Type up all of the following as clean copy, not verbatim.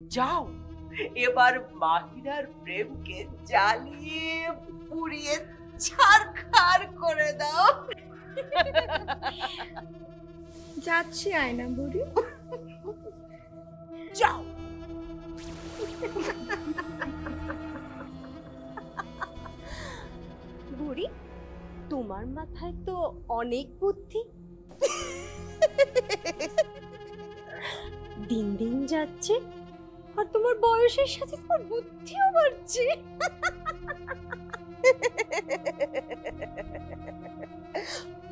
যাও এবার মাহিরার প্রেমকে জ্বালিয়ে পুড়িয়ে ছারখার করে দাও। যাচ্ছি আয়না বুড়ি। যাও। বুড়ি, তোমার মাথায় তো অনেক বুদ্ধি। দিন দিন যাচ্ছে আর তোমার বয়সের সাথে তোমার বুদ্ধিও বাড়ছে।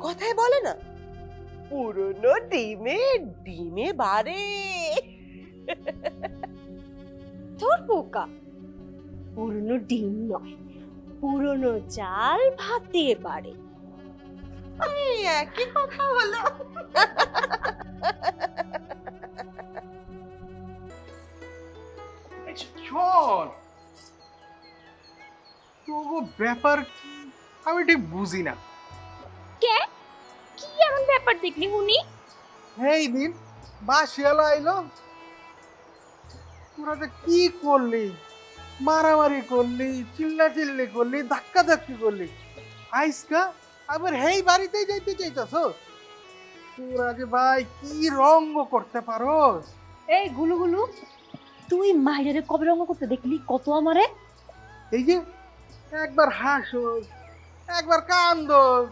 কথায় বলে না, পুরনো ডিমে ডিমে বাড়ে। তোর বোকা, পুরনো ডিম নয়, পুরনো চাল ভাতে বাড়ে। এই একই কথা হলো। চল, তোগো ব্যাপার কি আমি ঠিক বুঝি না। কে কি এমন ব্যাপার দেখলি হুনি? এই দিন বাসিয়ালা আইলো, তোরা যে কি করলি, মারামারি করলি, চিল্লাচিল্লি করলি, ধাক্কাধাক্কি করলি, আইসকা আবার হেই বাড়িতেই যাইতে চাইতাছ। তোরা যে ভাই কি রঙ্গ করতে পারোস। এই গুলু গুলু, তুই মাইরে কবে রঙ করতে দেখলি কত আমারে? এই যে একবার হাসোস, একবার কান্দোস,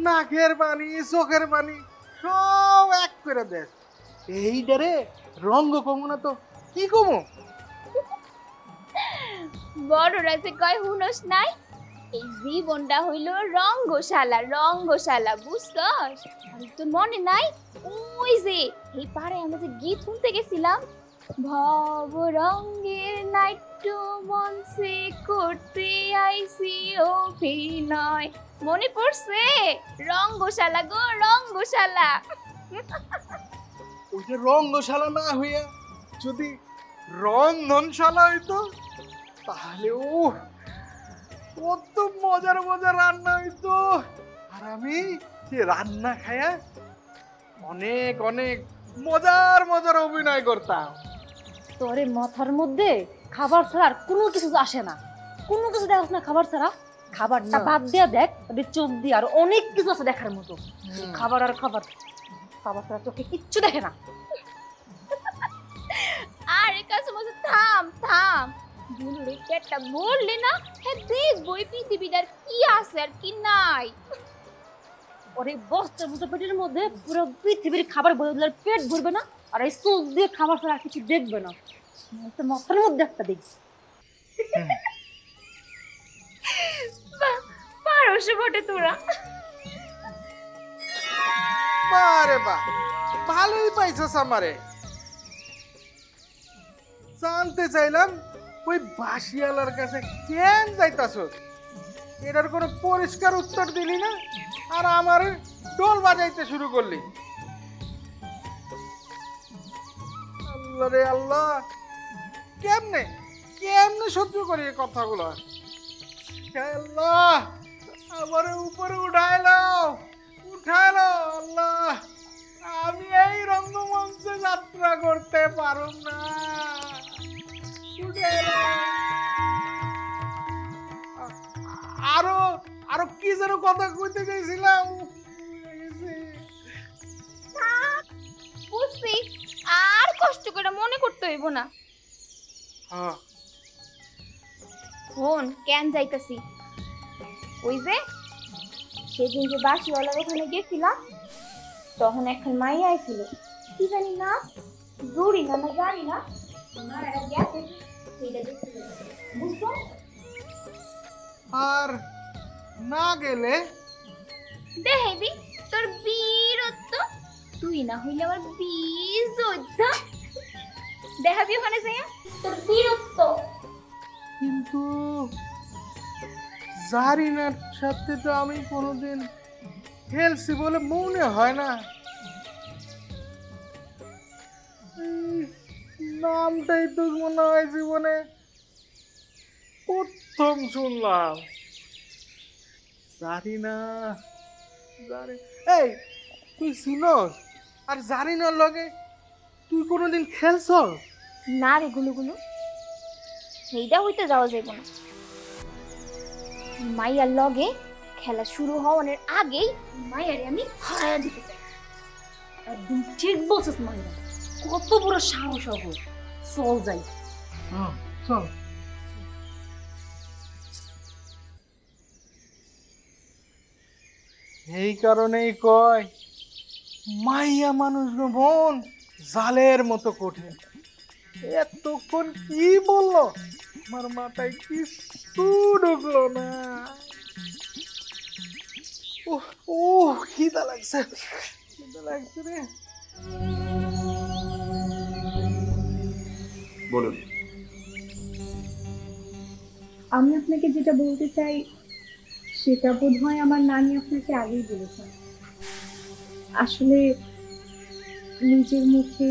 নাকের পানি চোখের পানি সব এক করে দেস। এইটারে রঙ্গ কমু না তো কি কমু? বড় রাজে কয় হুনস নাই, এই জীবনটা হইল রঙ্গশালা। রঙ্গশালা বুঝছস? আর তোর মনে নাই ওই যে এই পারে আমরা যে গীত শুনতে গেছিলাম, ভব রঙ্গের নাট্য মঞ্চে করতে আইছি অভিনয়, মনে পড়ছে? রঙ্গশালা গো, রঙ্গশালা। ওই যে রঙ্গশালা না হইয়া যদি রন্ধনশালা হইতো তাহলে কত মজার মজার রান্না হইতো। আর আমি সে রান্না খায়া অনেক অনেক মজার মজার অভিনয় করতাম। তোরে মাথার মধ্যে খাবার ছাড়া আর কোনো কিছু আসে না, কোনো কিছু দেখাস না খাবার ছাড়া। খাবারটা বাদ দিয়া দেখ, তবে চোখ দিয়ে আর অনেক কিছু আছে দেখার মতো। খাবার আর খাবার, খাবার ছাড়া চোখে কিচ্ছু দেখে না। আরে কাসমস থাম থাম, দুলুরে পেটটা ভরলে না, হ্যাঁ দেখবই পৃথিবীটার কি আছে আর কি নাই। ওরে বস্তার মতো পেটের মধ্যে পুরো পৃথিবীর খাবার ভরে দিলে পেট ভরবে না, আর এই চোখ দিয়ে খাবার ছাড়া আর কিছু দেখবে না। তো মাথার মধ্যে একটা দেখ। পারস বটে তোরা। বারে বা, ভালোই পাইছস আমারে। জানতে চাইলাম ওই বাসিয়ালার কাছে কেন যাইতাছস, এটার কোনো পরিষ্কার উত্তর দিলি না, আর আমার ঢোল বাজাইতে শুরু করলি। আল্লাহ রে আল্লাহ, কেমনে কেমনে সহ্য করি এই কথাগুলো। হে আল্লাহ, আমার উপরে উঠাইলো উঠাইলো। আল্লাহ, আমি এই রঙ্গমঞ্চে যাত্রা করতে পারুম না। উঠাইলো। আরো আরো কি যেন কথা কইতে চাইছিলাম। বুঝছি, আর কষ্ট করে মনে করতে হইব না। হ্যাঁ, ফোন কেন যাইতাছি, ওই যে সেদিন যে বাসিওয়ালার ওখানে গেছিলাম, তখন এখন মাইয়া আইছিল, কি জানি না, জুড়ি না না জানি না, আমার একটা গেছে সেইটা দেখছিল, বুঝছো? আর না গেলে দেখাইবি তোর বীরত্ব, তুই না হইলে আমার বীর যোদ্ধা। দেখাবি ওখানে যাইয়া তোর বীরত্ব। কিন্তু জারিনার সাথে তো আমি কোনোদিন খেলছি বলে মনে হয় না। নামটাই তো মনে হয় জীবনে প্রথম শুনলাম। জারিনা, এই তুই চিনস? আর জারিনার লগে তুই কোনোদিন খেলছস? না রে গুলুগুলু, এইটা হইতে যাওয়া যাইব না। মাইয়ার লগে খেলা শুরু হওয়ার আগেই মাইয়ারে আমি হারাইয়া দিতে চাই। একদম ঠিক বলছিস মাইরা, কত বড় সাহস হবে। চল যাই। চল। এই কারণেই কয় মাইয়া মানুষ মন জালের মতো কঠিন। এতক্ষণ কি বললো আমার মাথায় কিছু ঢুকলো না। ও খিদা লাগছে, খিদা লাগছে রে। বলুন। আমি আপনাকে যেটা বলতে চাই সেটা বোধহয় আমার নানি আপনাকে আগেই বলেছেন। আসলে নিজের মুখে